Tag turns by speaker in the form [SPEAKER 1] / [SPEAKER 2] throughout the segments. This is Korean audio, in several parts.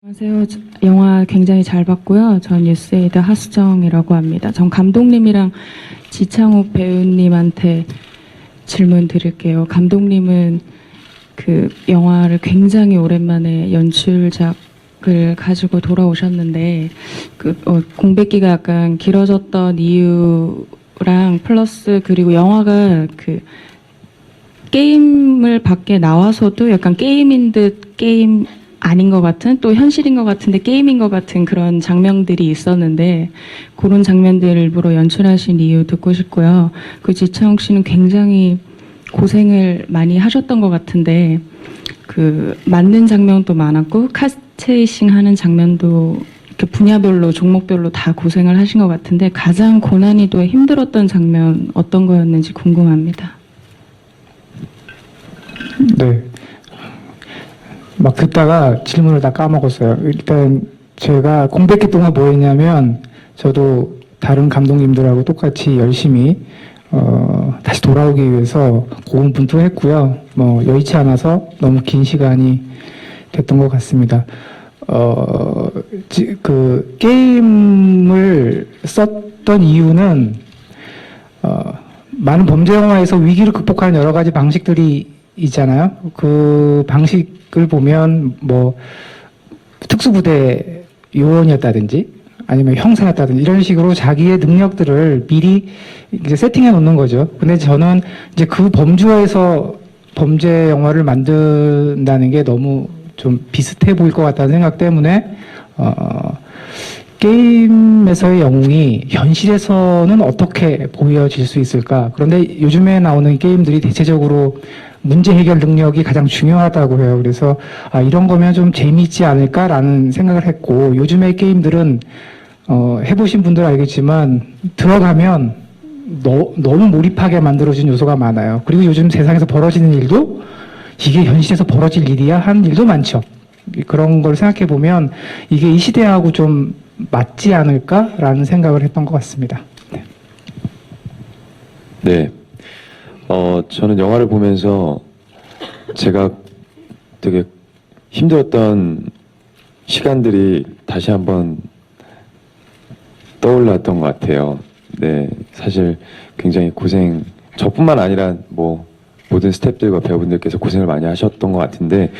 [SPEAKER 1] 안녕하세요. 영화 굉장히 잘 봤고요. 전 뉴스에이드 하수정이라고 합니다. 전 감독님이랑 지창욱 배우님한테 질문 드릴게요. 감독님은 그 영화를 굉장히 오랜만에 연출작을 가지고 돌아오셨는데 공백기가 약간 길어졌던 이유랑 플러스 그리고 영화가 그 게임을 밖에 나와서도 약간 게임인 듯 게임 아닌 것 같은 또 현실인 것 같은데 게임인 것 같은 그런 장면들이 있었는데 그런 장면들을 일부러 연출하신 이유 듣고 싶고요. 그 지창욱 씨는 굉장히 고생을 많이 하셨던 것 같은데 그 맞는 장면도 많았고 카스테이싱 하는 장면도 이렇게 분야별로 종목별로 다 고생을 하신 것 같은데 가장 고난이도 힘들었던 장면 어떤 거였는지 궁금합니다.
[SPEAKER 2] 네. 막 듣다가 질문을 다 까먹었어요. 일단 제가 공백기 동안 뭐 했냐면 저도 다른 감독님들하고 똑같이 열심히 다시 돌아오기 위해서 고군분투했고요. 뭐 여의치 않아서 너무 긴 시간이 됐던 것 같습니다. 그 게임을 썼던 이유는 많은 범죄 영화에서 위기를 극복하는 여러 가지 방식들이 있잖아요. 그 방식을 보면 뭐 특수부대 요원이었다든지 아니면 형사였다든지 이런 식으로 자기의 능력들을 미리 이제 세팅해 놓는 거죠. 근데 저는 이제 그 범주에서 범죄 영화를 만든다는 게 너무 좀 비슷해 보일 것 같다는 생각 때문에 게임에서의 영웅이 현실에서는 어떻게 보여질 수 있을까? 그런데 요즘에 나오는 게임들이 대체적으로 문제 해결 능력이 가장 중요하다고 해요. 그래서 이런 거면 좀 재미있지 않을까라는 생각을 했고 요즘의 게임들은 해보신 분들은 알겠지만 들어가면 너무 몰입하게 만들어진 요소가 많아요. 그리고 요즘 세상에서 벌어지는 일도 이게 현실에서 벌어질 일이야 하는 일도 많죠. 그런 걸 생각해 보면 이게 이 시대하고 좀 맞지 않을까라는 생각을 했던 것 같습니다.
[SPEAKER 3] 네. 저는 영화를 보면서 제가 되게 힘들었던 시간들이 다시 한번 떠올랐던 것 같아요. 네. 사실 굉장히 저뿐만 아니라 뭐 모든 스태프들과 배우분들께서 고생을 많이 하셨던 것 같은데,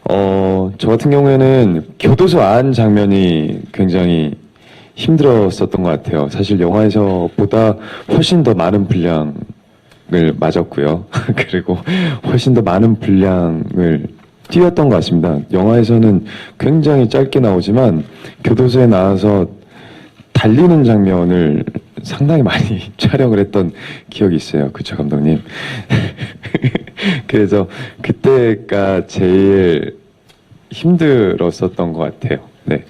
[SPEAKER 3] 저 같은 경우에는 교도소 안 장면이 굉장히 힘들었었던 것 같아요. 사실 영화에서 보다 훨씬 더 많은 분량을 맞았고요. 그리고 훨씬 더 많은 분량을 띄웠던 것 같습니다. 영화에서는 굉장히 짧게 나오지만 교도소에 나와서 달리는 장면을 상당히 많이 촬영을 했던 기억이 있어요. 그쵸, 감독님? 그래서 그때가 제일 힘들었었던 것 같아요. 네.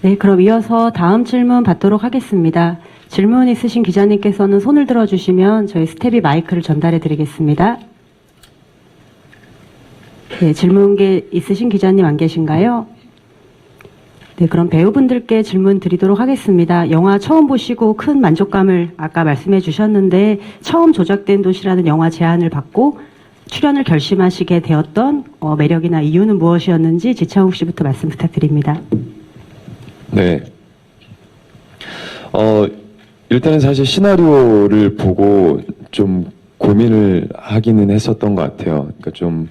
[SPEAKER 4] 네, 그럼 이어서 다음 질문 받도록 하겠습니다. 질문 있으신 기자님께서는 손을 들어주시면 저희 스텝이 마이크를 전달해 드리겠습니다. 네, 질문 있으신 기자님 안 계신가요? 네, 그럼 배우분들께 질문 드리도록 하겠습니다. 영화 처음 보시고 큰 만족감을 아까 말씀해 주셨는데 처음 조작된 도시라는 영화 제안을 받고 출연을 결심하시게 되었던 매력이나 이유는 무엇이었는지 지창욱 씨부터 말씀 부탁드립니다.
[SPEAKER 3] 네. 일단은 사실 시나리오를 보고 좀 고민을 하기는 했었던 것 같아요. 그러니까 좀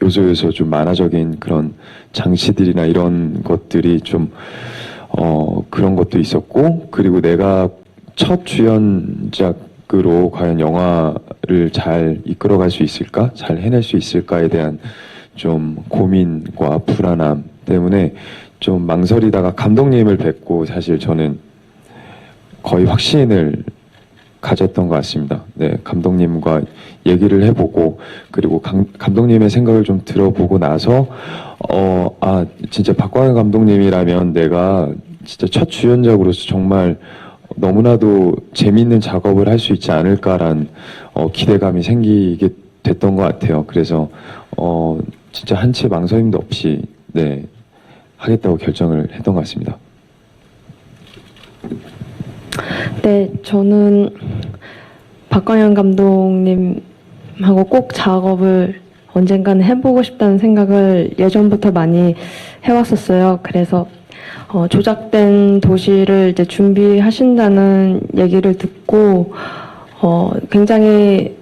[SPEAKER 3] 요소 좀 만화적인 그런 장치들이나 이런 것들이 좀 그런 것도 있었고, 그리고 내가 첫 주연작으로 과연 영화를 잘 이끌어갈 수 있을까, 잘 해낼 수 있을까에 대한 좀 고민과 불안함 때문에 좀 망설이다가 감독님을 뵙고 사실 저는 거의 확신을 가졌던 것 같습니다. 네, 감독님과 얘기를 해보고 그리고 감독님의 생각을 좀 들어보고 나서 진짜 박광일 감독님이라면 내가 진짜 첫 주연작으로서 정말 너무나도 재밌는 작업을 할 수 있지 않을까란 기대감이 생기게 됐던 것 같아요. 그래서 진짜 한 채 망설임도 없이 네, 하겠다고 결정을 했던 것 같습니다.
[SPEAKER 5] 네, 저는 박광현 감독님하고 꼭 작업을 언젠가는 해보고 싶다는 생각을 예전부터 많이 해왔었어요. 그래서 조작된 도시를 이제 준비하신다는 얘기를 듣고 굉장히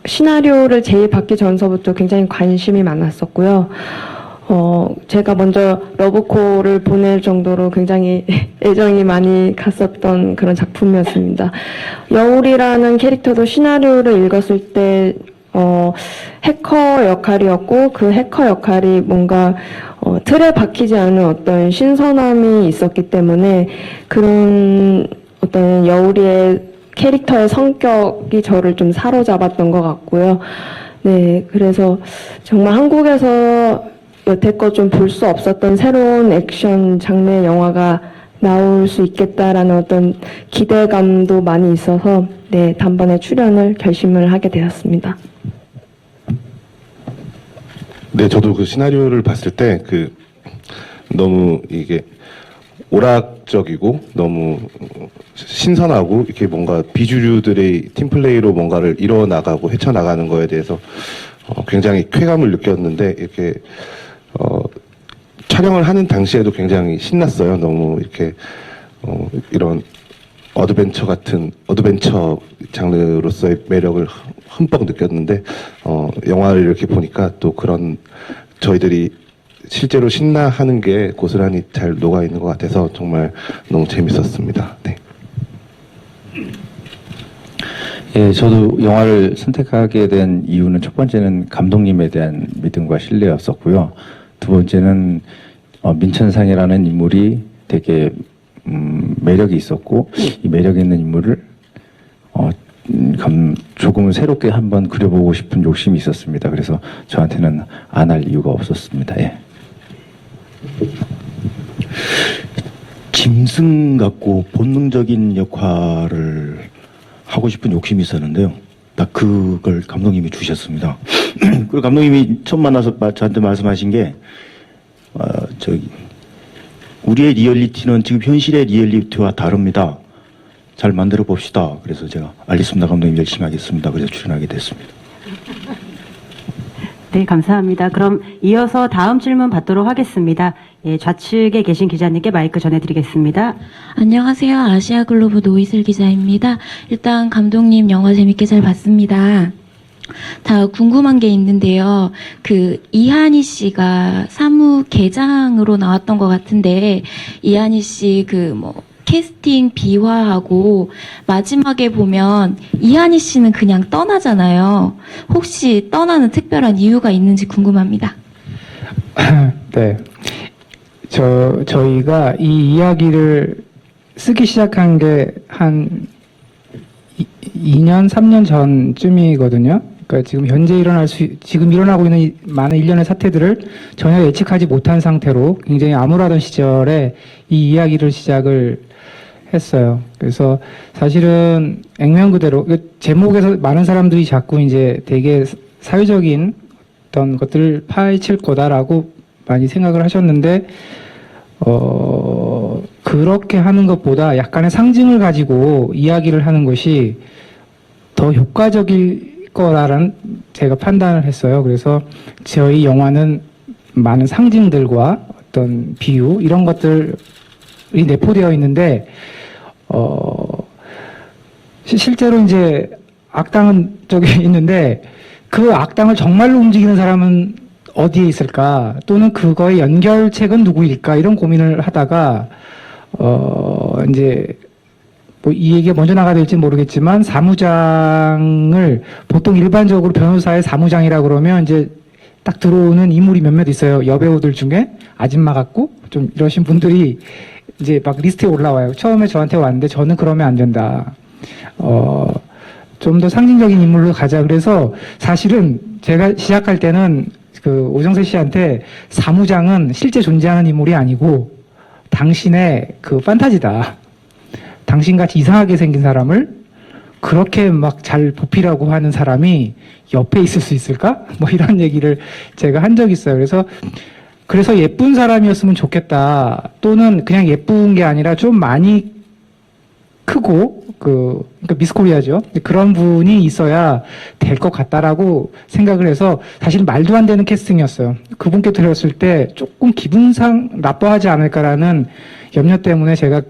[SPEAKER 5] 시나리오를 제의받기 전서부터 굉장히 관심이 많았었고요. 제가 먼저 러브콜을 보낼 정도로 굉장히 애정이 많이 갔었던 그런 작품이었습니다. 여울이라는 캐릭터도 시나리오를 읽었을 때 해커 역할이었고 그 해커 역할이 뭔가 틀에 박히지 않은 어떤 신선함이 있었기 때문에 그런 어떤 여울이의 캐릭터의 성격이 저를 좀 사로잡았던 것 같고요. 네, 그래서 정말 한국에서 여태껏 좀 볼 수 없었던 새로운 액션 장르의 영화가 나올 수 있겠다라는 어떤 기대감도 많이 있어서 네, 단번에 출연을 결심을 하게 되었습니다.
[SPEAKER 6] 네, 저도 그 시나리오를 봤을 때 너무 이게 오락적이고 너무 신선하고 이렇게 뭔가 비주류들의 팀플레이로 뭔가를 이뤄나가고 헤쳐나가는 거에 대해서 굉장히 쾌감을 느꼈는데 이렇게 촬영을 하는 당시에도 굉장히 신났어요. 너무 이렇게 이런 어드벤처 장르로서의 매력을 흠뻑 느꼈는데 영화를 이렇게 보니까 또 그런 저희들이 실제로 신나하는 게 고스란히 잘 녹아 있는 것 같아서 정말 너무 재밌었습니다. 네.
[SPEAKER 7] 예, 저도 영화를 선택하게 된 이유는 첫 번째는 감독님에 대한 믿음과 신뢰였었고요. 두 번째는 민천상이라는 인물이 되게 매력이 있었고 이 매력 있는 인물을 조금은 새롭게 한번 그려보고 싶은 욕심이 있었습니다. 그래서 저한테는 안 할 이유가 없었습니다. 예.
[SPEAKER 8] 짐승 같고 본능적인 역할을 하고 싶은 욕심이 있었는데요. 딱 그걸 감독님이 주셨습니다. 그리고 감독님이 처음 만나서 저한테 말씀하신 게 우리의 리얼리티는 지금 현실의 리얼리티와 다릅니다. 잘 만들어 봅시다. 그래서 제가 알겠습니다. 감독님 열심히 하겠습니다. 그래서 출연하게 됐습니다.
[SPEAKER 4] 네, 감사합니다. 그럼 이어서 다음 질문 받도록 하겠습니다. 예, 좌측에 계신 기자님께 마이크 전해드리겠습니다.
[SPEAKER 9] 안녕하세요. 아시아글로브 노이슬 기자입니다. 일단 감독님 영화 재밌게 잘 봤습니다. 다 궁금한 게 있는데요. 이한희 씨가 사무계장으로 나왔던 것 같은데 이한희 씨 캐스팅 비화하고 마지막에 보면 이한희 씨는 그냥 떠나잖아요. 혹시 떠나는 특별한 이유가 있는지 궁금합니다.
[SPEAKER 2] 네. 저희가 이 이야기를 쓰기 시작한 게 한 2년, 3년 전쯤이거든요. 그러니까 지금 일어나고 있는 이 많은 일련의 사태들을 전혀 예측하지 못한 상태로 굉장히 암울하던 시절에 이 이야기를 시작을 했어요. 그래서 사실은 액면 그대로 제목에서 많은 사람들이 자꾸 이제 되게 사회적인 어떤 것들을 파헤칠 거다라고 많이 생각을 하셨는데 그렇게 하는 것보다 약간의 상징을 가지고 이야기를 하는 것이 더 효과적일 거라는 제가 판단을 했어요. 그래서 저희 영화는 많은 상징들과 어떤 비유 이런 것들이 내포되어 있는데 실제로 이제 악당은 저기 있는데 그 악당을 정말로 움직이는 사람은 어디에 있을까? 또는 그거의 연결책은 누구일까? 이런 고민을 하다가 이제 뭐 이 얘기가 먼저 나가야 될지 모르겠지만 사무장을 보통 일반적으로 변호사의 사무장이라고 그러면 이제 딱 들어오는 인물이 몇몇 있어요. 여배우들 중에 아줌마 같고 좀 이러신 분들이 이제 막 리스트에 올라와요. 처음에 저한테 왔는데 저는 그러면 안 된다. 좀 더 상징적인 인물로 가자. 그래서 사실은 제가 시작할 때는 오정세 씨한테 사무장은 실제 존재하는 인물이 아니고 당신의 판타지다. 당신같이 이상하게 생긴 사람을 그렇게 막 잘 보필하고 하는 사람이 옆에 있을 수 있을까? 뭐 이런 얘기를 제가 한 적이 있어요. 그래서 예쁜 사람이었으면 좋겠다. 또는 그냥 예쁜 게 아니라 좀 많이 크고 그러니까 미스코리아죠. 그런 분이 있어야 될 것 같다라고 생각을 해서 사실 말도 안 되는 캐스팅이었어요. 그분께 들었을 때 조금 기분상 나빠하지 않을까라는 염려 때문에 제가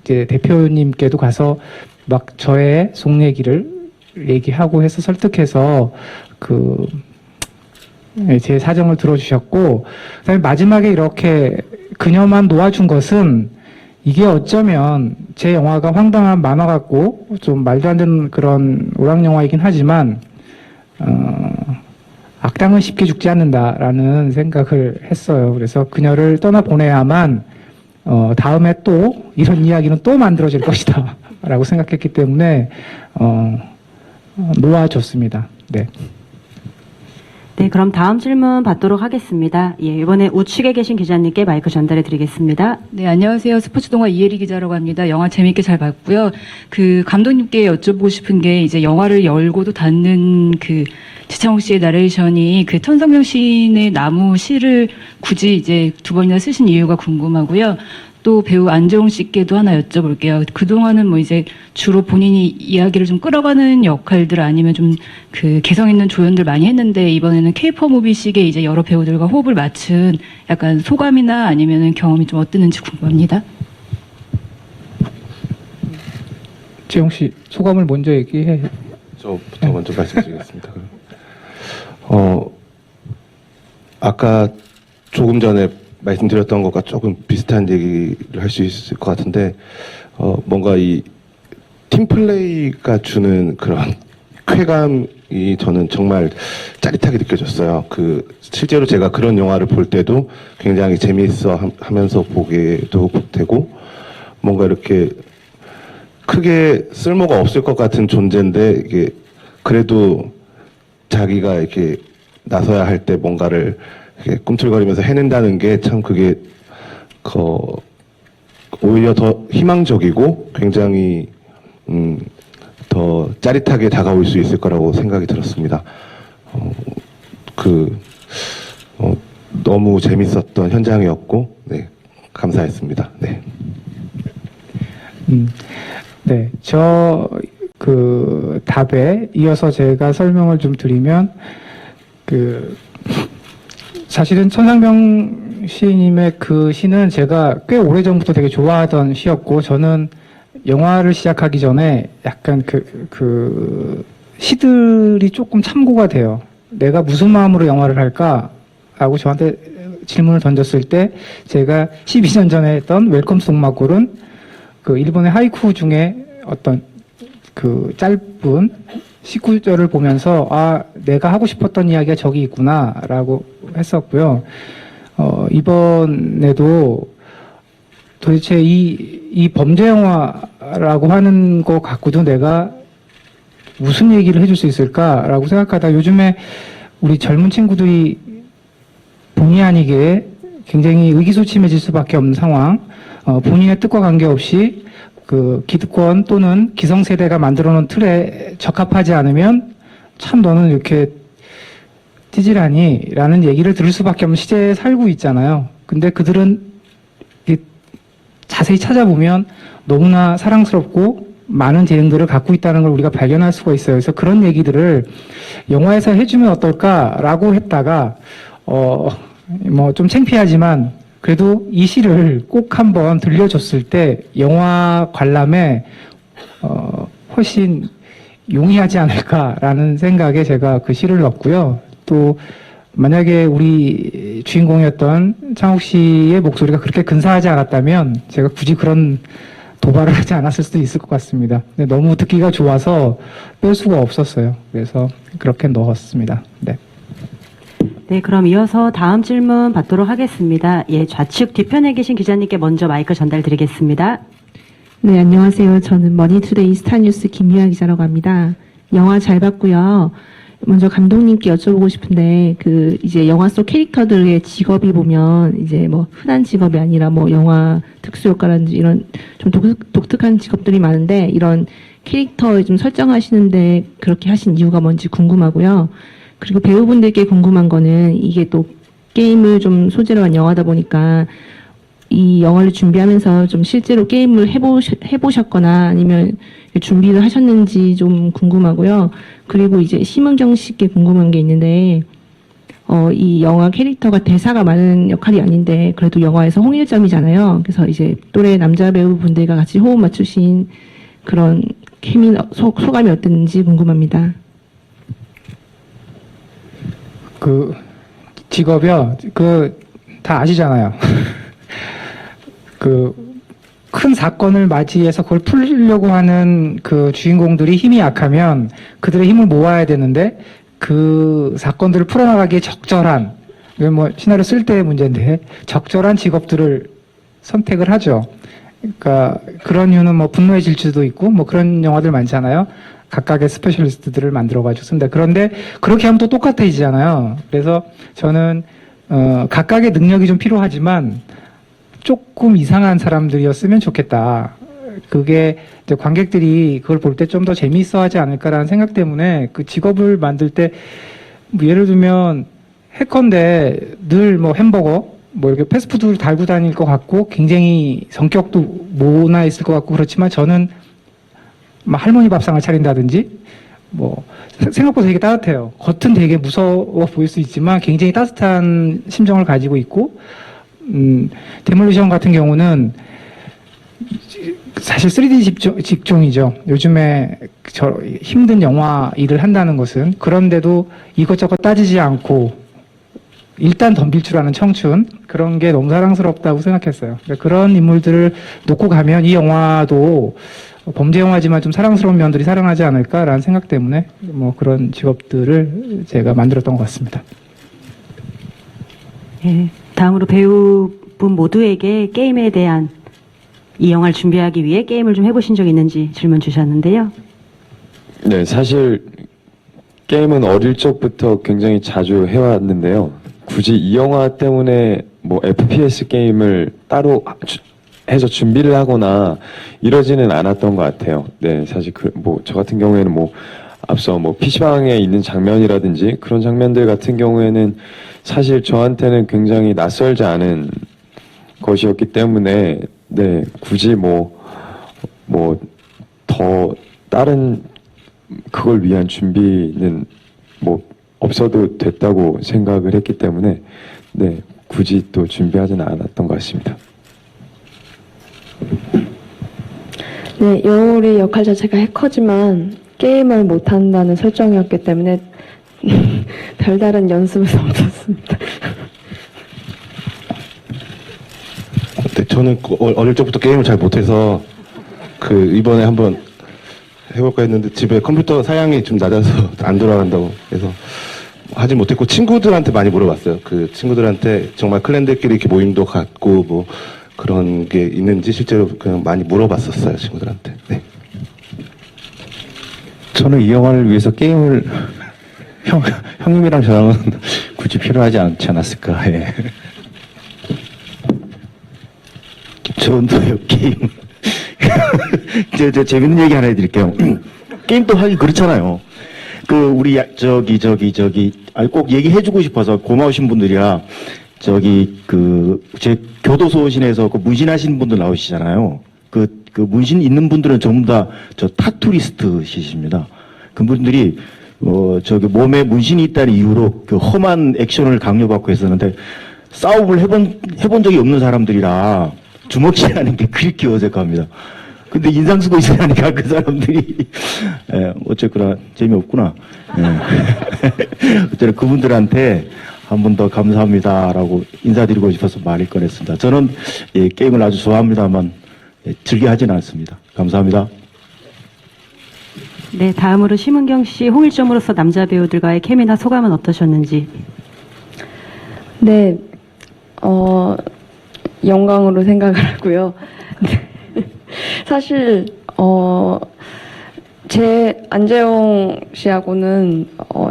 [SPEAKER 2] 이제 대표님께도 가서 막 저의 속 얘기를 얘기하고 해서 설득해서 제 사정을 들어주셨고, 그다음에 마지막에 이렇게 그녀만 놓아준 것은 이게 어쩌면 제 영화가 황당한 만화 같고 좀 말도 안 되는 그런 오락 영화이긴 하지만 악당은 쉽게 죽지 않는다라는 생각을 했어요. 그래서 그녀를 떠나보내야만 다음에 또 이런 이야기는 또 만들어질 것이다 라고 생각했기 때문에 놓아줬습니다. 네.
[SPEAKER 4] 네, 그럼 다음 질문 받도록 하겠습니다. 예, 이번에 우측에 계신 기자님께 마이크 전달해 드리겠습니다.
[SPEAKER 10] 네, 안녕하세요. 스포츠 동화 이혜리 기자라고 합니다. 영화 재밌게 잘 봤고요. 감독님께 여쭤보고 싶은 게 이제 영화를 열고도 닫는 지창욱 씨의 나레이션이 천성명 시인의 나무 시를 굳이 이제 2번이나 쓰신 이유가 궁금하고요. 또 배우 안재홍 씨께도 하나 여쭤볼게요. 그동안은 뭐 이제 주로 본인이 이야기를 좀 끌어가는 역할들 아니면 좀 개성 있는 조연들 많이 했는데 이번에는 케이퍼 무비식의 이제 여러 배우들과 호흡을 맞춘 약간 소감이나 아니면은 경험이 좀 어땠는지 궁금합니다.
[SPEAKER 2] 재용 씨 소감을 먼저 얘기해.
[SPEAKER 6] 저부터 먼저 말씀드리겠습니다. 아까 조금 전에 말씀드렸던 것과 조금 비슷한 얘기를 할 수 있을 것 같은데, 뭔가 이 팀플레이가 주는 그런 쾌감이 저는 정말 짜릿하게 느껴졌어요. 실제로 제가 그런 영화를 볼 때도 굉장히 재미있어 하면서 보게도 되고, 뭔가 이렇게 크게 쓸모가 없을 것 같은 존재인데, 이게 그래도 자기가 이렇게 나서야 할 때 뭔가를 이렇게 꿈틀거리면서 해낸다는 게 참 그게 오히려 더 희망적이고 굉장히 더 짜릿하게 다가올 수 있을 거라고 생각이 들었습니다. 너무 재밌었던 현장이었고, 네, 감사했습니다. 네.
[SPEAKER 2] 네, 답에 이어서 제가 설명을 좀 드리면, 사실은 천상병 시인님의 그 시는 제가 꽤 오래전부터 되게 좋아하던 시였고, 저는 영화를 시작하기 전에 약간 시들이 조금 참고가 돼요. 내가 무슨 마음으로 영화를 할까라고 저한테 질문을 던졌을 때, 제가 12년 전에 했던 웰컴 송마골은 일본의 하이쿠 중에 어떤 짧은 19절을 보면서 내가 하고 싶었던 이야기가 저기 있구나라고 했었고요. 이번에도 도대체 이 범죄 영화라고 하는 거 갖고도 내가 무슨 얘기를 해줄 수 있을까라고 생각하다 요즘에 우리 젊은 친구들이 본의 아니게 굉장히 의기소침해질 수밖에 없는 상황, 본인의 뜻과 관계없이 기득권 또는 기성세대가 만들어놓은 틀에 적합하지 않으면 참 너는 이렇게 찌질하니? 라는 얘기를 들을 수밖에 없는 시대에 살고 있잖아요. 근데 그들은 자세히 찾아보면 너무나 사랑스럽고 많은 재능들을 갖고 있다는 걸 우리가 발견할 수가 있어요. 그래서 그런 얘기들을 영화에서 해주면 어떨까라고 했다가 좀 창피하지만 그래도 이 시를 꼭 한번 들려줬을 때 영화 관람에 훨씬 용이하지 않을까라는 생각에 제가 그 시를 넣었고요. 또 만약에 우리 주인공이었던 창욱 씨의 목소리가 그렇게 근사하지 않았다면 제가 굳이 그런 도발을 하지 않았을 수도 있을 것 같습니다. 근데 너무 듣기가 좋아서 뺄 수가 없었어요. 그래서 그렇게 넣었습니다. 네.
[SPEAKER 4] 네, 그럼 이어서 다음 질문 받도록 하겠습니다. 예, 좌측 뒤편에 계신 기자님께 먼저 마이크 전달 드리겠습니다.
[SPEAKER 11] 네, 안녕하세요. 저는 머니투데이 스타뉴스 김유아 기자라고 합니다. 영화 잘 봤고요. 먼저 감독님께 여쭤보고 싶은데, 이제 영화 속 캐릭터들의 직업이 보면, 이제 흔한 직업이 아니라 영화 특수효과라든지 이런 좀 독특한 직업들이 많은데, 이런 캐릭터를 좀 설정하시는데 그렇게 하신 이유가 뭔지 궁금하고요. 그리고 배우분들께 궁금한 거는, 이게 또 게임을 좀 소재로 한 영화다 보니까, 이 영화를 준비하면서 좀 실제로 게임을 해보셨거나 아니면 준비를 하셨는지 좀 궁금하고요. 그리고 이제 심은경 씨께 궁금한 게 있는데, 이 영화 캐릭터가 대사가 많은 역할이 아닌데, 그래도 영화에서 홍일점이잖아요. 그래서 이제 또래 남자 배우분들과 같이 호흡 맞추신 그런 케미, 소감이 어땠는지 궁금합니다.
[SPEAKER 2] 그 직업이요. 다 아시잖아요. 큰 사건을 맞이해서 그걸 풀려고 하는 그 주인공들이 힘이 약하면 그들의 힘을 모아야 되는데 그 사건들을 풀어나가기에 적절한, 이건 뭐 시나리오 쓸 때의 문제인데 적절한 직업들을 선택을 하죠. 그러니까 그런 이유는 뭐 분노의 질주도 있고 뭐 그런 영화들 많잖아요. 각각의 스페셜리스트들을 만들어가지고 쓴다. 그런데 그렇게 하면 또 똑같아지잖아요. 그래서 저는 각각의 능력이 좀 필요하지만 조금 이상한 사람들이었으면 좋겠다. 그게 이제 관객들이 그걸 볼 때 좀 더 재미있어 하지 않을까라는 생각 때문에 그 직업을 만들 때, 뭐 예를 들면 해커인데 늘 뭐 햄버거, 뭐 이렇게 패스트푸드를 달고 다닐 것 같고 굉장히 성격도 모나 있을 것 같고 그렇지만 저는 막 할머니 밥상을 차린다든지 뭐 생각보다 되게 따뜻해요. 겉은 되게 무서워 보일 수 있지만 굉장히 따뜻한 심정을 가지고 있고, 데몰리션 같은 경우는 사실 3D 직종이죠. 요즘에 저 힘든 영화 일을 한다는 것은. 그런데도 이것저것 따지지 않고 일단 덤빌 줄 아는 청춘, 그런 게 너무 사랑스럽다고 생각했어요. 그러니까 그런 인물들을 놓고 가면 이 영화도 범죄 영화지만 좀 사랑스러운 면들이 살아나지 않을까라는 생각 때문에 뭐 그런 직업들을 제가 만들었던 것 같습니다.
[SPEAKER 4] 네, 다음으로 배우분 모두에게 게임에 대한, 이 영화를 준비하기 위해 게임을 좀 해보신 적 있는지 질문 주셨는데요.
[SPEAKER 3] 네, 사실 게임은 어릴 적부터 굉장히 자주 해왔는데요. 굳이 이 영화 때문에 뭐 FPS 게임을 따로 해서 준비를 하거나 이러지는 않았던 것 같아요. 네, 사실 저 같은 경우에는 뭐 앞서 뭐 PC방에 있는 장면이라든지 그런 장면들 같은 경우에는 사실 저한테는 굉장히 낯설지 않은 것이었기 때문에, 네, 굳이 더 다른 그걸 위한 준비는 뭐 없어도 됐다고 생각을 했기 때문에, 네, 굳이 또 준비하지는 않았던 것 같습니다.
[SPEAKER 5] 네, 영울의 역할 자체가 해커지만 게임을 못한다는 설정이었기 때문에 별다른 연습은 없었습니다.
[SPEAKER 6] 네, 저는 어릴 적부터 게임을 잘 못해서 이번에 한번 해볼까 했는데 집에 컴퓨터 사양이 좀 낮아서 안 돌아간다고 해서 하지 못했고, 친구들한테 많이 물어봤어요. 그 친구들한테 정말 클랜들끼리 이렇게 모임도 갖고 뭐 그런 게 있는지 실제로 그냥 많이 물어봤었어요, 친구들한테. 네.
[SPEAKER 7] 저는 이 영화를 위해서 게임을 형님이랑 저랑은 굳이 필요하지 않지 않았을까. 예.
[SPEAKER 8] 저도요, 게임. 저 재밌는 얘기 하나 해드릴게요. 게임도 하기 그렇잖아요. 우리, 꼭 얘기해주고 싶어서 고마우신 분들이라, 제 교도소신에서 문신하신 분들 나오시잖아요. 문신 있는 분들은 전부 다 타투리스트시십니다. 그분들이, 몸에 문신이 있다는 이유로 험한 액션을 강요받고 했었는데, 싸움을 해본 적이 없는 사람들이라 주먹질하는 게 그렇게 어색합니다. 근데 인상쓰고 있으니까 그 사람들이, 어쨌거나 재미없구나. 어쨌든 그분들한테 한 번 더 감사합니다라고 인사드리고 싶어서 말을 꺼냈습니다. 저는 게임을 아주 좋아합니다만 즐겨 하지는 않습니다. 감사합니다.
[SPEAKER 4] 네, 다음으로 심은경 씨, 홍일점으로서 남자 배우들과의 케미나 소감은 어떠셨는지.
[SPEAKER 5] 네, 영광으로 생각을 하고요. 사실 제 안재홍 씨하고는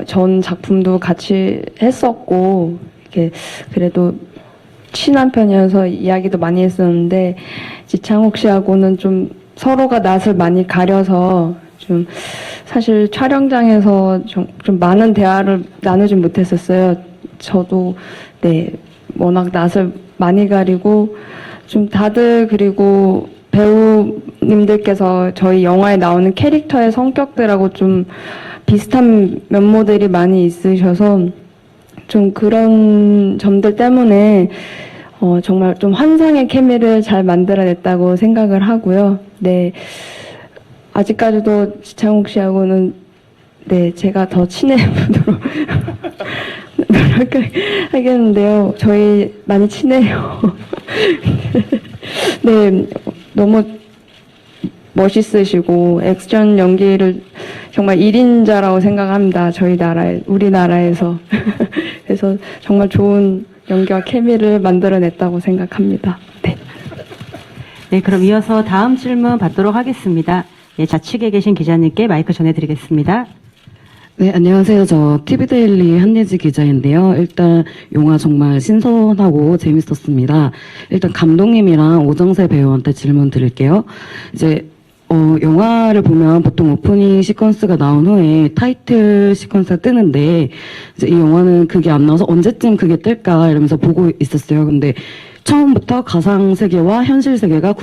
[SPEAKER 5] 전 작품도 같이 했었고, 이렇게 그래도 친한 편이어서 이야기도 많이 했었는데, 지창욱 씨하고는 좀 서로가 낯을 많이 가려서 좀 사실 촬영장에서 좀 많은 대화를 나누지 못했었어요. 저도 네, 워낙 낯을 많이 가리고 좀 다들 그리고 배우님들께서 저희 영화에 나오는 캐릭터의 성격들하고 좀 비슷한 면모들이 많이 있으셔서 좀 그런 점들 때문에 정말 좀 환상의 케미를 잘 만들어냈다고 생각을 하고요. 네. 아직까지도 지창욱 씨하고는 네, 제가 더 친해보도록 노력하겠는데요. 저희 많이 친해요. 네, 너무 멋있으시고 액션 연기를 정말 1인자라고 생각합니다. 저희 나라에, 우리나라에서. 그래서 정말 좋은 연기와 케미를 만들어냈다고 생각합니다. 네.
[SPEAKER 4] 네, 그럼 이어서 다음 질문 받도록 하겠습니다. 예, 좌측에 계신 기자님께 마이크 전해드리겠습니다.
[SPEAKER 12] 네, 안녕하세요. 저 TV데일리 한예지 기자인데요. 일단 영화 정말 신선하고 재밌었습니다. 일단 감독님이랑 오정세 배우한테 질문 드릴게요. 이제 영화를 보면 보통 오프닝 시퀀스가 나온 후에 타이틀 시퀀스가 뜨는데 이제 이 영화는 그게 안 나와서 언제쯤 그게 뜰까 이러면서 보고 있었어요. 근데 처음부터 가상 세계와 현실 세계가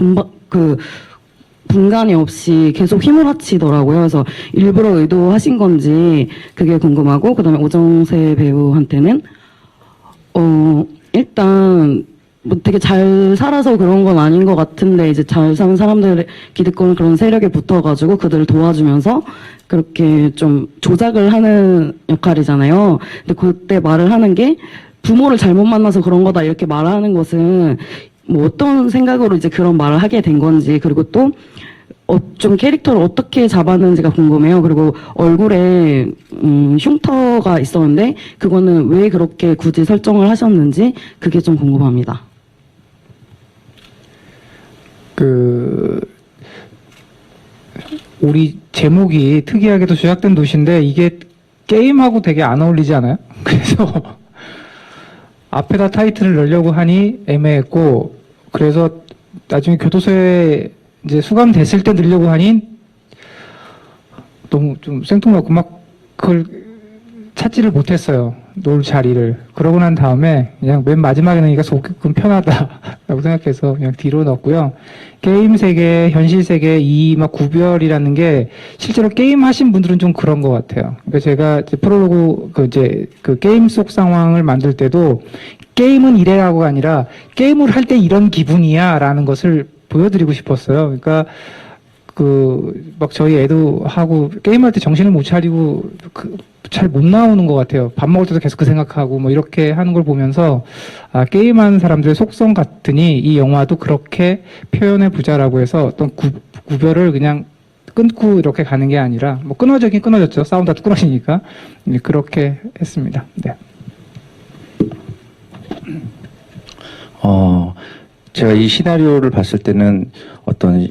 [SPEAKER 12] 분간이 없이 계속 휘몰아치더라고요. 그래서 일부러 의도하신 건지 그게 궁금하고, 그다음에 오정세 배우한테는 일단 뭐 되게 잘 살아서 그런 건 아닌 것 같은데 이제 잘 사는 사람들의 기득권 그런 세력에 붙어가지고 그들을 도와주면서 그렇게 좀 조작을 하는 역할이잖아요. 근데 그때 말을 하는 게 부모를 잘못 만나서 그런 거다 이렇게 말하는 것은 뭐 어떤 생각으로 이제 그런 말을 하게 된 건지, 그리고 또 좀 캐릭터를 어떻게 잡았는지가 궁금해요. 그리고 얼굴에 흉터가 있었는데 그거는 왜 그렇게 굳이 설정을 하셨는지 그게 좀 궁금합니다.
[SPEAKER 2] 우리 제목이 특이하게도 조작된 도시인데 이게 게임하고 되게 안 어울리지 않아요? 그래서 앞에다 타이틀을 넣으려고 하니 애매했고, 그래서 나중에 교도소에 이제 수감됐을 때 넣으려고 하니 너무 좀 생뚱맞고 막 그걸 찾지를 못했어요. 놀 자리를. 그러고 난 다음에 그냥 맨 마지막에 넣으니까 조금 편하다라고 생각해서 그냥 뒤로 넣었고요. 게임 세계, 현실 세계 이 막 구별이라는 게 실제로 게임 하신 분들은 좀 그런 것 같아요. 그러니까 제가 이제 프롤로그 그 게임 속 상황을 만들 때도 게임은 이래라고가 아니라 게임을 할 때 이런 기분이야라는 것을 보여드리고 싶었어요. 그러니까 막 저희 애도 하고 게임할 때 정신을 못 차리고 잘 못 나오는 것 같아요. 밥 먹을 때도 계속 그 생각하고 뭐 이렇게 하는 걸 보면서 게임하는 사람들의 속성 같으니 이 영화도 그렇게 표현해 보자라고 해서 어떤 구별을 그냥 끊고 이렇게 가는 게 아니라 뭐 끊어지긴 끊어졌죠. 싸운다 끊어지니까 그렇게 했습니다. 네.
[SPEAKER 7] 제가 이 시나리오를 봤을 때는 어떤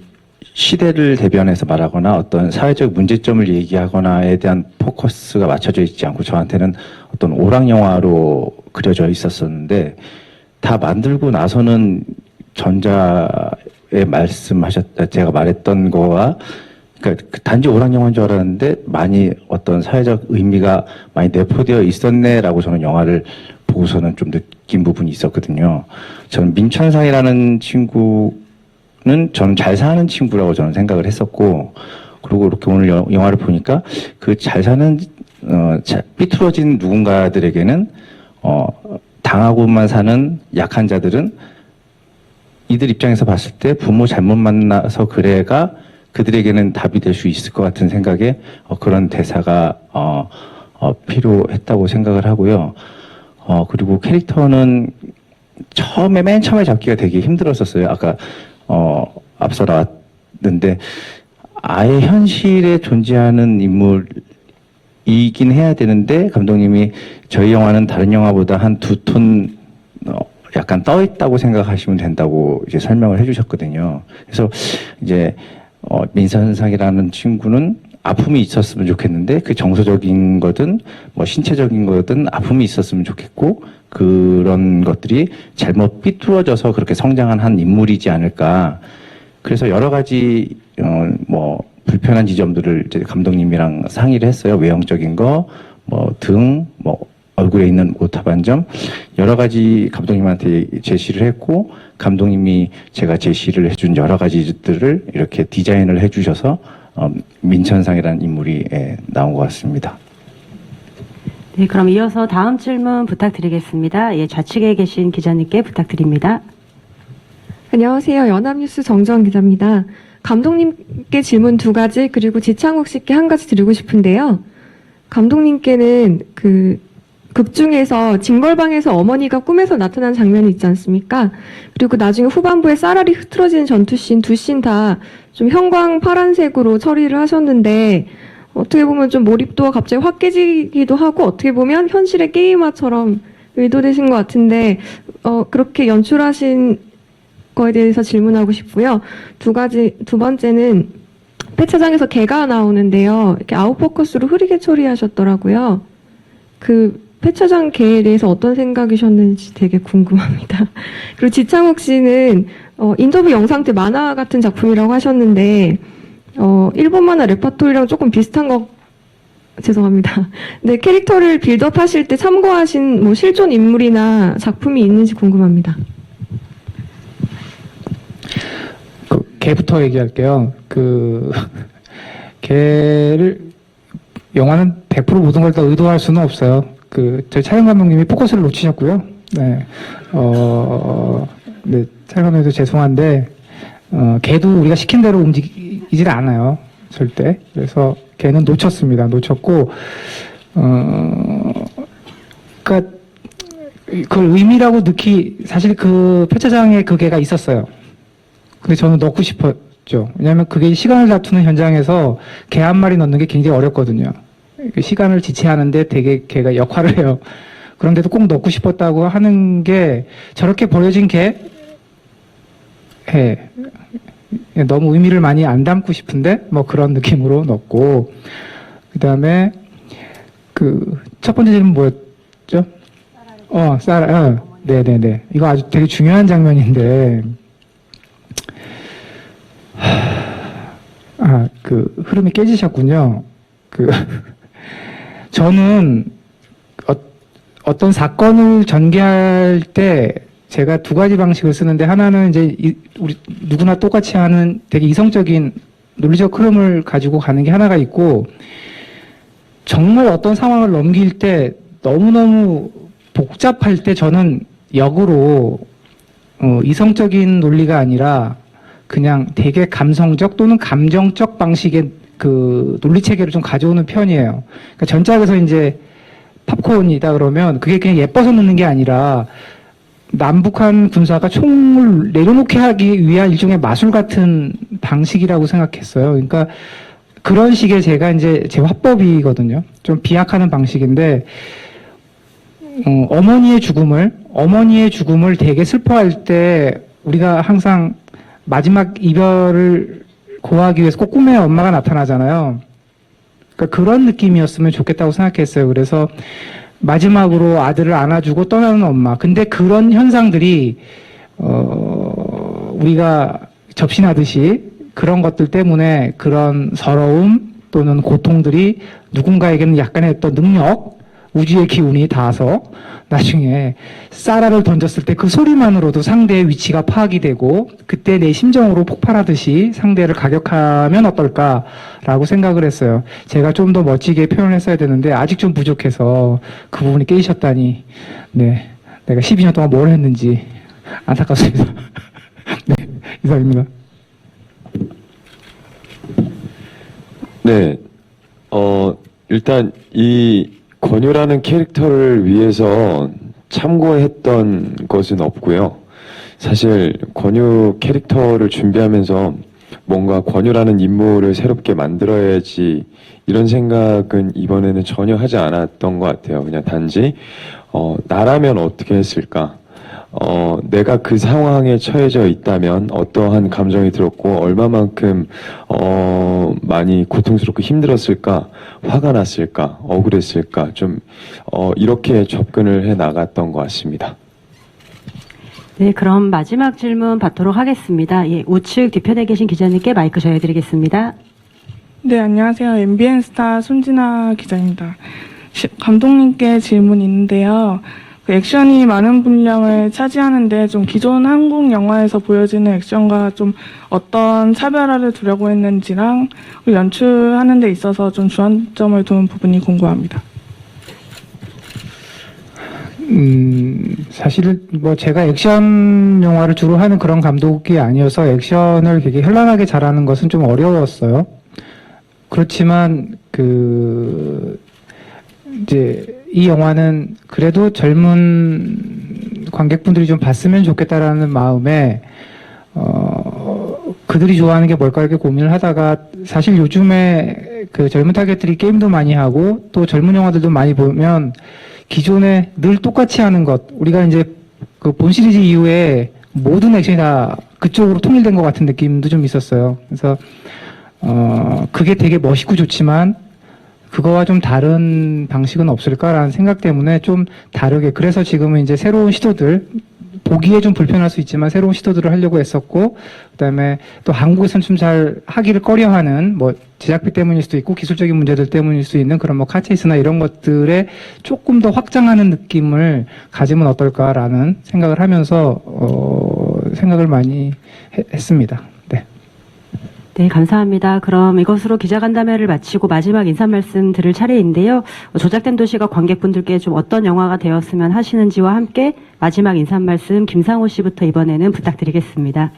[SPEAKER 7] 시대를 대변해서 말하거나 어떤 사회적 문제점을 얘기하거나에 대한 포커스가 맞춰져 있지 않고 저한테는 어떤 오락영화로 그려져 있었었는데, 다 만들고 나서는 전자에 제가 말했던 거와 그러니까 단지 오락영화인 줄 알았는데 많이 어떤 사회적 의미가 많이 내포되어 있었네라고 저는 영화를 보고서는 좀 느낀 부분이 있었거든요. 저는 민천상이라는 친구는 저는 잘 사는 친구라고 저는 생각을 했었고, 그리고 이렇게 오늘 영화를 보니까 그 잘 사는 삐뚤어진 누군가들에게는 당하고만 사는 약한 자들은 이들 입장에서 봤을 때 부모 잘못 만나서 그래가 그들에게는 답이 될 수 있을 것 같은 생각에 그런 대사가 필요했다고 생각을 하고요. 그리고 캐릭터는 맨 처음에 잡기가 되게 힘들었었어요. 아까 앞서 나왔는데 아예 현실에 존재하는 인물이긴 해야 되는데 감독님이 저희 영화는 다른 영화보다 한 2톤 약간 떠 있다고 생각하시면 된다고 이제 설명을 해주셨거든요. 그래서 이제 민선상이라는 친구는 아픔이 있었으면 좋겠는데 그 정서적인 거든 뭐 신체적인 거든 아픔이 있었으면 좋겠고, 그런 것들이 잘못 삐뚤어져서 그렇게 성장한 한 인물이지 않을까. 그래서 여러 가지 뭐 불편한 지점들을 이제 감독님이랑 상의를 했어요. 외형적인 거, 뭐 등, 뭐 얼굴에 있는 오탑 한 점 여러 가지 감독님한테 제시를 했고 감독님이 제가 제시를 해준 여러 가지들을 이렇게 디자인을 해주셔서 민천상이라는 인물이 나온 것 같습니다.
[SPEAKER 4] 네, 그럼 이어서 다음 질문 부탁드리겠습니다. 예, 좌측에 계신 기자님께 부탁드립니다.
[SPEAKER 5] 안녕하세요. 연합뉴스 정주원 기자입니다. 감독님께 질문 2가지 그리고 지창욱 씨께 1가지 드리고 싶은데요. 감독님께는 극 중에서 징벌방에서 어머니가 꿈에서 나타난 장면이 있지 않습니까? 그리고 나중에 후반부에 쌀알이 흐트러지는 전투씬 2씬 다 좀 형광 파란색으로 처리를 하셨는데 어떻게 보면 좀 몰입도가 갑자기 확 깨지기도 하고 어떻게 보면 현실의 게임화처럼 의도되신 것 같은데 그렇게 연출하신 거에 대해서 질문하고 싶고요. 두 번째는 폐차장에서 개가 나오는데요. 이렇게 아웃포커스로 흐리게 처리하셨더라고요. 그 폐차장 개에 대해서 어떤 생각이셨는지 되게 궁금합니다. 그리고 지창욱 씨는 인터뷰 영상 때 만화 같은 작품이라고 하셨는데 일본 만화 레파토리랑 조금 비슷한 거 죄송합니다. 네, 캐릭터를 빌드업 하실 때 참고하신 뭐 실존 인물이나 작품이 있는지 궁금합니다.
[SPEAKER 2] 개부터 얘기할게요. 개를 영화는 100% 모든 걸 다 의도할 수는 없어요. 저희 촬영 감독님이 포커스를 놓치셨고요. 네, 네, 촬영 감독님도 죄송한데 개도 우리가 시킨 대로 움직이질 않아요. 절대. 그래서 개는 놓쳤습니다. 놓쳤고, 그러니까 그걸 의미라고 사실 그 폐차장에 그 개가 있었어요. 근데 저는 넣고 싶었죠. 왜냐하면 그게 시간을 다투는 현장에서 개 한 마리 넣는 게 굉장히 어렵거든요. 시간을 지체하는데 되게 개가 역할을 해요. 그런데도 꼭 넣고 싶었다고 하는 게 저렇게 버려진 개, 너무 의미를 많이 안 담고 싶은데 뭐 그런 느낌으로 넣고 그 다음에 첫 번째 질문 뭐였죠? 네네네. 이거 아주 되게 중요한 장면인데 흐름이 깨지셨군요. 저는 어떤 사건을 전개할 때 제가 2가지 방식을 쓰는데 하나는 이제 우리 누구나 똑같이 하는 되게 이성적인 논리적 흐름을 가지고 가는 게 하나가 있고 정말 어떤 상황을 넘길 때 너무너무 복잡할 때 저는 역으로 이성적인 논리가 아니라 그냥 되게 감성적 또는 감정적 방식의 논리 체계를 좀 가져오는 편이에요. 그러니까 전작에서 이제 팝콘이다 그러면 그게 그냥 예뻐서 넣는 게 아니라 남북한 군사가 총을 내려놓게 하기 위한 일종의 마술 같은 방식이라고 생각했어요. 그러니까 그런 식의 제가 이제 제 화법이거든요. 좀 비약하는 방식인데 어머니의 죽음을 되게 슬퍼할 때 우리가 항상 마지막 이별을 고하기 위해서 꼭 꿈에 엄마가 나타나잖아요. 그러니까 그런 느낌이었으면 좋겠다고 생각했어요. 그래서 마지막으로 아들을 안아주고 떠나는 엄마. 근데 그런 현상들이 우리가 접신하듯이 그런 것들 때문에 그런 서러움 또는 고통들이 누군가에게는 약간의 어떤 능력, 우주의 기운이 닿아서 나중에 쌀알을 던졌을 때 그 소리만으로도 상대의 위치가 파악이 되고 그때 내 심정으로 폭발하듯이 상대를 가격하면 어떨까라고 생각을 했어요. 제가 좀 더 멋지게 표현했어야 되는데 아직 좀 부족해서 그 부분이 깨지셨다니 네, 내가 12년 동안 뭘 했는지 안타깝습니다. 네, 이상입니다.
[SPEAKER 3] 네, 일단 이 권유라는 캐릭터를 위해서 참고했던 것은 없고요. 사실 권유 캐릭터를 준비하면서 뭔가 권유라는 인물을 새롭게 만들어야지 이런 생각은 이번에는 전혀 하지 않았던 것 같아요. 그냥 단지 나라면 어떻게 했을까? 내가 그 상황에 처해져 있다면 어떠한 감정이 들었고 얼마만큼 많이 고통스럽고 힘들었을까, 화가 났을까, 억울했을까, 좀 이렇게 접근을 해 나갔던 것 같습니다.
[SPEAKER 4] 네, 그럼 마지막 질문 받도록 하겠습니다. 예, 우측 뒤편에 계신 기자님께 마이크 전해드리겠습니다.
[SPEAKER 13] 네, 안녕하세요. MBN 스타 손진아 기자입니다. 감독님께 질문이 있는데요. 그 액션이 많은 분량을 차지하는데 좀 기존 한국 영화에서 보여지는 액션과 좀 어떤 차별화를 두려고 했는지랑 연출하는 데 있어서 좀 주안점을 둔 부분이 궁금합니다.
[SPEAKER 2] 사실은 뭐 제가 액션 영화를 주로 하는 그런 감독이 아니어서 액션을 되게 현란하게 잘하는 것은 좀 어려웠어요. 그렇지만 이제 이 영화는 그래도 젊은 관객분들이 좀 봤으면 좋겠다라는 마음에 그들이 좋아하는 게 뭘까 이렇게 고민을 하다가 사실 요즘에 그 젊은 타겟들이 게임도 많이 하고 또 젊은 영화들도 많이 보면 기존에 늘 똑같이 하는 것, 우리가 이제 그 본 시리즈 이후에 모든 액션이 다 그쪽으로 통일된 것 같은 느낌도 좀 있었어요. 그래서 그게 되게 멋있고 좋지만 그거와 좀 다른 방식은 없을까라는 생각 때문에 좀 다르게, 그래서 지금은 이제 새로운 시도들, 보기에 좀 불편할 수 있지만 새로운 시도들을 하려고 했었고, 그다음에 또 한국에서는 좀 잘 하기를 꺼려하는 뭐 제작비 때문일 수도 있고 기술적인 문제들 때문일 수 있는 그런 뭐 카체이스나 이런 것들에 조금 더 확장하는 느낌을 가지면 어떨까라는 생각을 하면서 생각을 많이 했습니다. 네.
[SPEAKER 4] 네, 감사합니다. 그럼 이것으로 기자간담회를 마치고 마지막 인사 말씀 드릴 차례인데요. 조작된 도시가 관객분들께 좀 어떤 영화가 되었으면 하시는지와 함께 마지막 인사 말씀 김상호 씨부터 이번에는 부탁드리겠습니다.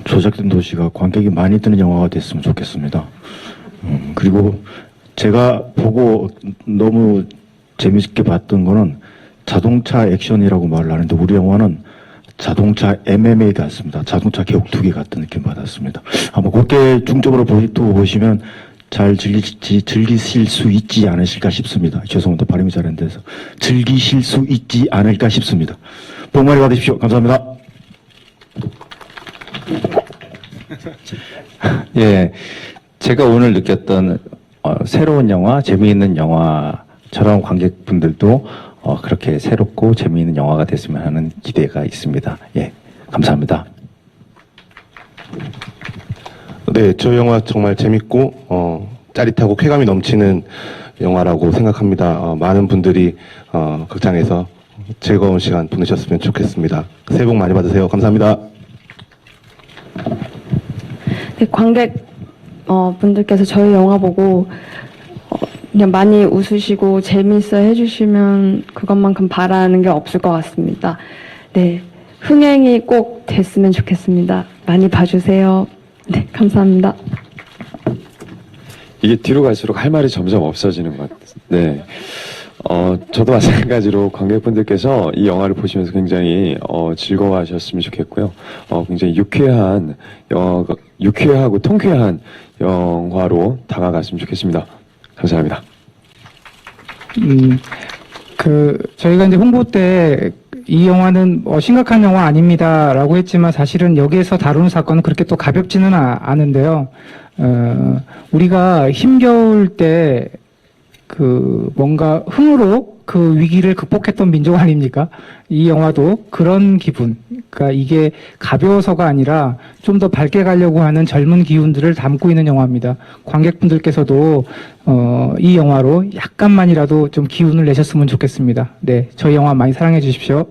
[SPEAKER 8] 조작된 도시가 관객이 많이 드는 영화가 됐으면 좋겠습니다. 그리고 제가 보고 너무 재밌게 봤던 거는 자동차 액션이라고 말을 하는데 우리 영화는 자동차 MMA 같습니다. 자동차 격투기 같은 느낌 받았습니다. 한번 그렇게 중점으로 보시면 잘 즐기실 수 있지 않으실까 싶습니다. 죄송합니다. 발음이 잘 안 돼서. 즐기실 수 있지 않을까 싶습니다. 복 많이 받으십시오. 감사합니다.
[SPEAKER 7] 예, 제가 오늘 느꼈던 새로운 영화, 재미있는 영화처럼 관객분들도 그렇게 새롭고 재미있는 영화가 됐으면 하는 기대가 있습니다. 예, 감사합니다.
[SPEAKER 6] 네, 저 영화 정말 재밌고 짜릿하고 쾌감이 넘치는 영화라고 생각합니다. 많은 분들이 극장에서 즐거운 시간 보내셨으면 좋겠습니다. 새해 복 많이 받으세요. 감사합니다.
[SPEAKER 5] 네, 관객 분들께서 저희 영화 보고 그냥 많이 웃으시고 재미있어 해주시면 그것만큼 바라는 게 없을 것 같습니다. 네, 흥행이 꼭 됐으면 좋겠습니다. 많이 봐주세요. 네, 감사합니다.
[SPEAKER 3] 이게 뒤로 갈수록 할 말이 점점 없어지는 것 같아요. 네. 저도 마찬가지로 관객분들께서 이 영화를 보시면서 굉장히 즐거워하셨으면 좋겠고요. 굉장히 유쾌하고 통쾌한 영화로 다가갔으면 좋겠습니다. 감사합니다.
[SPEAKER 2] 저희가 이제 홍보 때 이 영화는 심각한 영화 아닙니다라고 했지만 사실은 여기에서 다루는 사건은 그렇게 또 가볍지는 않은데요. 우리가 힘겨울 때 뭔가 흥으로 그 위기를 극복했던 민족 아닙니까? 이 영화도 그런 기분. 그러니까 이게 가벼워서가 아니라 좀 더 밝게 가려고 하는 젊은 기운들을 담고 있는 영화입니다. 관객분들께서도 이 영화로 약간만이라도 좀 기운을 내셨으면 좋겠습니다. 네, 저희 영화 많이 사랑해 주십시오.